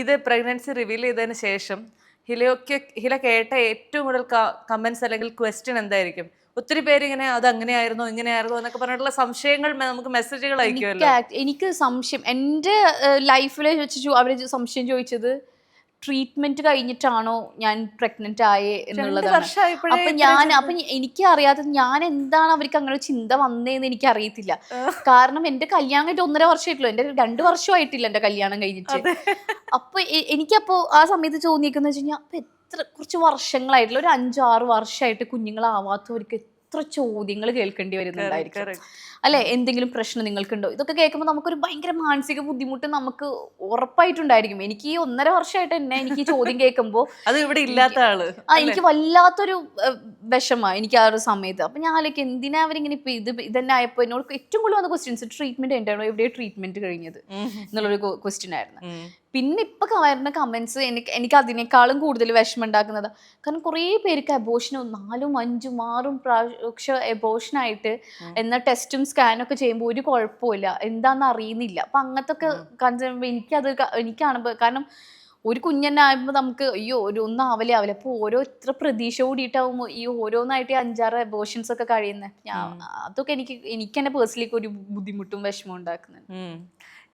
ഇത് pregnancy reveal ചെയ്തതിന് ശേഷം ഹില കേട്ട ഏറ്റവും കൂടുതൽ കമന്റ്സ് അല്ലെങ്കിൽ ക്വസ്റ്റ്യൻ എന്തായിരിക്കും? ഒത്തിരി പേര് ഇങ്ങനെ അത് അങ്ങനെയായിരുന്നോ ഇങ്ങനെയായിരുന്നോ എന്നൊക്കെ പറഞ്ഞിട്ടുള്ള സംശയങ്ങൾ നമുക്ക് മെസ്സേജുകൾ അയക്കുമല്ലോ. എനിക്ക് സംശയം എൻ്റെ ലൈഫിൽ വെച്ച് അവര് സംശയം ചോദിച്ചത് ട്രീറ്റ്മെന്റ് കഴിഞ്ഞിട്ടാണോ ഞാൻ പ്രഗ്നന്റ് ആയേ 2 എന്നുള്ളതാണ്. വർഷമായപ്പോഴേ അപ്പൊ ഇത്രയും ചിന്ത. എനിക്ക് അറിയാതെ ഞാൻ എന്താണ് അവർക്ക് അങ്ങനെ ചിന്ത വന്നേന്ന് എനിക്ക് അറിയത്തില്ല. കാരണം എന്റെ കല്യാണം കഴിഞ്ഞിട്ട് 1.5 വർഷമായിട്ടുള്ളൂ. എന്റെ 2 വർഷമായിട്ടില്ല എന്റെ കല്യാണം കഴിഞ്ഞിട്ട്. അതെ. അപ്പൊ എനിക്കപ്പോ ആ സമയത്ത് തോന്നിയേക്കെന്ന് വെച്ച് കഴിഞ്ഞാൽ അപ്പൊ എത്ര കുറച്ച് വർഷങ്ങളായിട്ടുള്ള ഒരു 5-6 വർഷമായിട്ട് കുഞ്ഞുങ്ങളാവാത്തവർക്ക് എത്ര ചോദ്യങ്ങൾ കേൾക്കേണ്ടി വരുന്നുണ്ടായിരിക്കും കറക്റ്റ്. അല്ലെ? എന്തെങ്കിലും പ്രശ്നം നിങ്ങൾക്കുണ്ടോ? ഇതൊക്കെ കേൾക്കുമ്പോൾ നമുക്കൊരു ഭയങ്കര മാനസിക ബുദ്ധിമുട്ട് നമുക്ക് ഉറപ്പായിട്ടുണ്ടായിരിക്കും. എനിക്ക് ഈ 1.5 വർഷമായിട്ട് എനിക്ക് ഈ ചോദ്യം കേൾക്കുമ്പോൾ അത് ഇവിടെ ഇല്ലാത്ത ആള്. എനിക്ക് വല്ലാത്തൊരു വിഷമ എനിക്ക് ആ ഒരു സമയത്ത്. അപ്പൊ ഞാൻ ആലോചിക്കും എന്തിനാ അവരിങ്ങനെ ഇപ്പൊ ഇതന്നെ ആയപ്പോ എന്നോട് ഏറ്റവും കൂടുതൽ വന്ന ക്വസ്റ്റ്യൻസ് ട്രീറ്റ്മെന്റ് കഴിഞ്ഞിട്ടാണോ എവിടെയോ ട്രീറ്റ്മെന്റ് കഴിഞ്ഞത് എന്നുള്ളൊരു ക്വസ്റ്റ്യൻ ആയിരുന്നു. പിന്നെ ഇപ്പൊ വരുന്ന കമന്റ്സ് എനിക്ക് അതിനേക്കാളും കൂടുതൽ വിഷമം ഉണ്ടാക്കുന്നത്, കാരണം കുറേ പേർക്ക് അബോഷനും 4ഉം 5ഉം 6ഉം പ്രാവശ്യം അബോഷനായിട്ട് എന്നാൽ ടെസ്റ്റും സ്കാനും ഒക്കെ ചെയ്യുമ്പോൾ ഒരു കുഴപ്പമില്ല, എന്താണെന്ന് അറിയുന്നില്ല. അപ്പൊ അങ്ങനത്തെ ഒക്കെ കണ്ടുമ്പോൾ എനിക്ക് കാണുമ്പോൾ, കാരണം ഒരു കുഞ്ഞന്നെ ആകുമ്പോൾ നമുക്ക് അയ്യോ ഒന്നും ആവലേ അപ്പോൾ ഓരോ ഇത്ര പ്രതീക്ഷ കൂടിയിട്ടാവുമ്പോൾ ഈ ഓരോന്നായിട്ട് 5-6 അബോഷൻസ് ഒക്കെ കഴിയുന്നത്. അതൊക്കെ എനിക്ക് തന്നെ പേഴ്സണലി ഒരു ബുദ്ധിമുട്ടും വിഷമവും ഉണ്ടാക്കുന്നുണ്ട്.